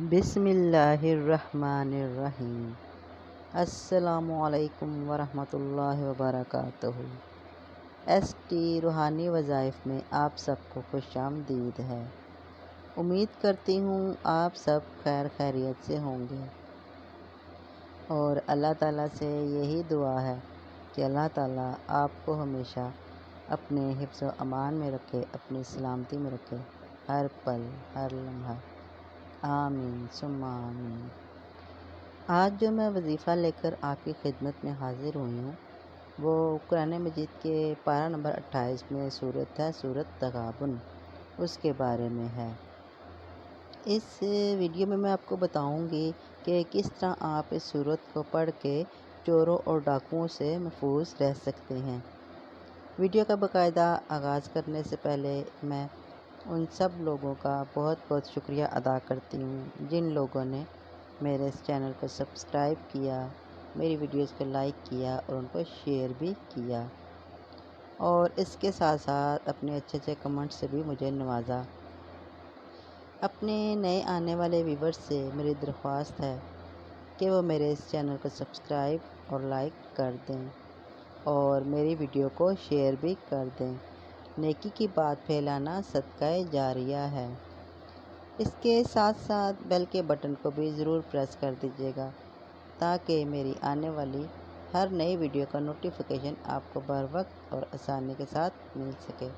بسم اللہ الرحمن الرحیم۔ السلام علیکم ورحمۃ اللہ وبرکاتہ۔ ایس ٹی روحانی وظائف میں آپ سب کو خوش آمدید ہے۔ امید کرتی ہوں آپ سب خیر خیریت سے ہوں گے، اور اللہ تعالیٰ سے یہی دعا ہے کہ اللہ تعالیٰ آپ کو ہمیشہ اپنے حفظ و امان میں رکھے، اپنی سلامتی میں رکھے، ہر پل ہر لمحہ، آمین ثم آمین۔ آج جو میں وظیفہ لے کر آپ کی خدمت میں حاضر ہوئی ہوں وہ قرآن مجید کے پارہ نمبر 28 میں سورت ہے، سورت تغابن، اس کے بارے میں ہے۔ اس ویڈیو میں آپ کو بتاؤں گی کہ کس طرح آپ اس سورت کو پڑھ کے چوروں اور ڈاکوؤں سے محفوظ رہ سکتے ہیں۔ ویڈیو کا باقاعدہ آغاز کرنے سے پہلے میں ان سب لوگوں کا بہت بہت شکریہ ادا کرتی ہوں جن لوگوں نے میرے اس چینل کو سبسکرائب کیا، میری ویڈیوز کو لائک کیا اور ان کو شیئر بھی کیا، اور اس کے ساتھ ساتھ اپنے اچھے اچھے کمنٹ سے بھی مجھے نوازا۔ اپنے نئے آنے والے ویورز سے میری درخواست ہے کہ وہ میرے اس چینل کو سبسکرائب اور لائک کر دیں اور میری ویڈیو کو شیئر بھی کر دیں۔ نیکی کی بات پھیلانا صدقہ جاریہ ہے۔ اس کے ساتھ ساتھ بیل کے بٹن کو بھی ضرور پریس کر دیجیے گا تاکہ میری آنے والی ہر نئی ویڈیو کا نوٹیفیکیشن آپ کو بر وقت اور آسانی کے ساتھ مل سکے،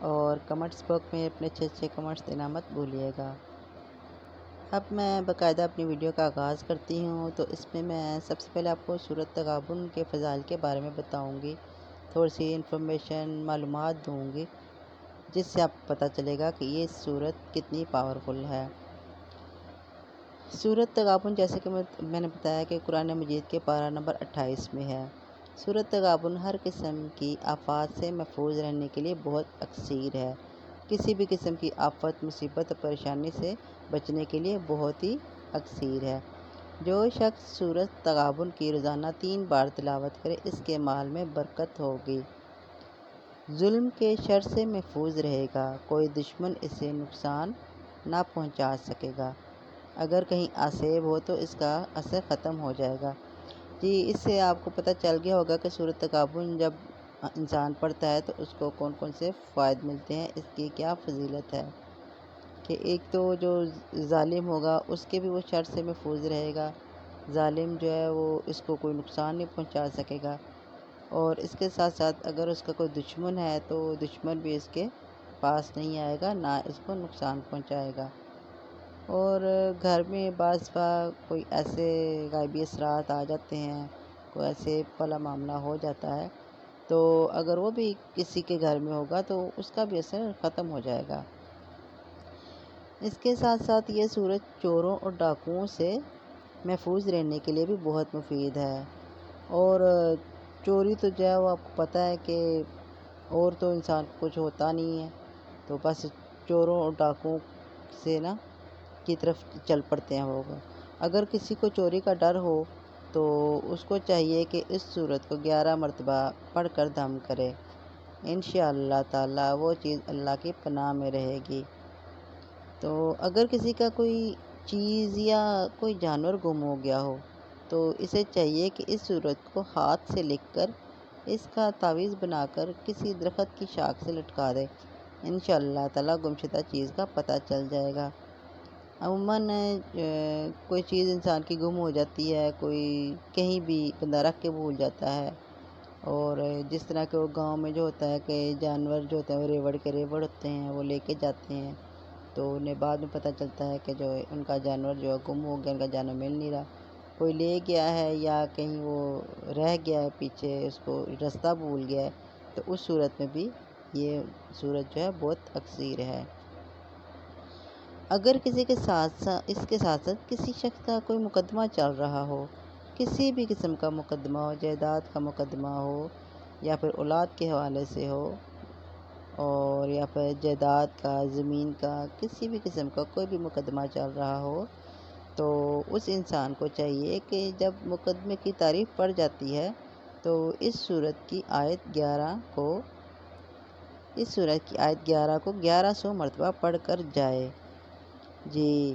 اور کمنٹس باکس میں اپنے اچھے اچھے کمنٹس دینا مت بھولیے گا۔ اب میں باقاعدہ اپنی ویڈیو کا آغاز کرتی ہوں، تو اس میں سب سے پہلے آپ کو سورت تغابن کے فضائل کے بارے میں بتاؤں گی، تھوڑی سی انفارمیشن معلومات دوں گی جس سے آپ کو پتہ چلے گا کہ یہ سورت کتنی پاورفل ہے۔ سورت تغابن جیسے کہ میں نے بتایا کہ قرآن مجید کے پارہ نمبر 28 میں ہے۔ سورت تغابن ہر قسم کی آفات سے محفوظ رہنے کے لیے بہت اکثیر ہے۔ کسی بھی قسم کی آفت، مصیبت اور پریشانی سے بچنے کے لیے بہت ہی اکثیر ہے۔ جو شخص سورت تغابن کی روزانہ 3 بار تلاوت کرے اس کے مال میں برکت ہوگی، ظلم کے شر سے محفوظ رہے گا، کوئی دشمن اسے نقصان نہ پہنچا سکے گا، اگر کہیں آسیب ہو تو اس کا اثر ختم ہو جائے گا۔ جی، اس سے آپ کو پتہ چل گیا ہوگا کہ سورت تغابن جب انسان پڑھتا ہے تو اس کو کون کون سے فوائد ملتے ہیں، اس کی کیا فضیلت ہے کہ ایک تو جو ظالم ہوگا اس کے بھی وہ شر سے محفوظ رہے گا، ظالم جو ہے وہ اس کو کوئی نقصان نہیں پہنچا سکے گا، اور اس کے ساتھ ساتھ اگر اس کا کوئی دشمن ہے تو دشمن بھی اس کے پاس نہیں آئے گا، نہ اس کو نقصان پہنچائے گا۔ اور گھر میں بعض کوئی ایسے غائبی اثرات آ جاتے ہیں، کوئی ایسے بھلا معاملہ ہو جاتا ہے، تو اگر وہ بھی کسی کے گھر میں ہوگا تو اس کا بھی اثر ختم ہو جائے گا۔ اس کے ساتھ ساتھ یہ سورت چوروں اور ڈاکوؤں سے محفوظ رہنے کے لیے بھی بہت مفید ہے۔ اور چوری تو جو ہے وہ آپ کو پتہ ہے کہ اور تو انسان کو کچھ ہوتا نہیں ہے، تو بس چوروں اور ڈاکوؤں سے کی طرف چل پڑتے ہیں وہ۔ اگر کسی کو چوری کا ڈر ہو تو اس کو چاہیے کہ اس سورت کو 11 مرتبہ پڑھ کر دم کرے، انشاءاللہ تعالی وہ چیز اللہ کی پناہ میں رہے گی۔ تو اگر کسی کا کوئی چیز یا کوئی جانور گم ہو گیا ہو تو اسے چاہیے کہ اس سورت کو ہاتھ سے لکھ کر اس کا تعویذ بنا کر کسی درخت کی شاخ سے لٹکا دے، انشاءاللہ تعالی گمشدہ چیز کا پتہ چل جائے گا۔ عموماً کوئی چیز انسان کی گم ہو جاتی ہے، کوئی کہیں بھی بندہ رکھ کے بھول جاتا ہے، اور جس طرح کہ وہ گاؤں میں جو ہوتا ہے کہ جانور جو ہوتے ہیں وہ ریوڑ ہوتے ہیں، وہ لے کے جاتے ہیں، تو انہیں بعد میں پتہ چلتا ہے کہ جو ان کا جانور جو گم ہو گیا، ان کا جانور مل نہیں رہا، کوئی لے گیا ہے یا کہیں وہ رہ گیا ہے پیچھے، اس کو رستہ بھول گیا ہے، تو اس صورت میں بھی یہ صورت جو ہے بہت اکثیر ہے۔ اگر کسی کے ساتھ اس کے ساتھ ساتھ کسی شخص کا کوئی مقدمہ چل رہا ہو، کسی بھی قسم کا مقدمہ ہو، جائیداد کا مقدمہ ہو یا پھر اولاد کے حوالے سے ہو، اور یا پھر جائیداد کا، زمین کا، کسی بھی قسم کا کوئی بھی مقدمہ چل رہا ہو، تو اس انسان کو چاہیے کہ جب مقدمے کی تعریف پڑ جاتی ہے تو اس سورت کی آیت 11 کو 1100 مرتبہ پڑھ کر جائے۔ جی،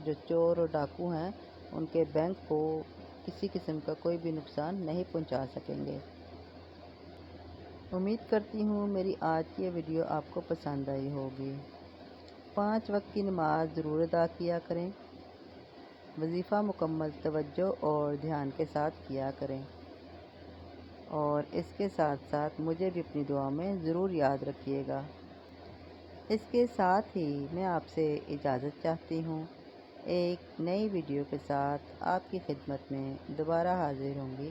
جو چور اور ڈاکو ہیں ان کے بینک کو کسی قسم کا کوئی بھی نقصان نہیں پہنچا سکیں گے۔ امید کرتی ہوں میری آج کی یہ ویڈیو آپ کو پسند آئی ہوگی۔ 5 وقت کی نماز ضرور ادا کیا کریں۔ وظیفہ مکمل توجہ اور دھیان کے ساتھ کیا کریں، اور اس کے ساتھ ساتھ مجھے بھی اپنی دعا میں ضرور یاد رکھیے گا۔ اس کے ساتھ ہی میں آپ سے اجازت چاہتی ہوں۔ ایک نئی ویڈیو کے ساتھ آپ کی خدمت میں دوبارہ حاضر ہوں گی۔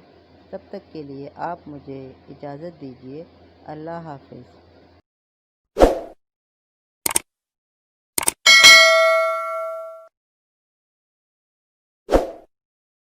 تب تک کے لیے آپ مجھے اجازت دیجیے۔ اللہ حافظ۔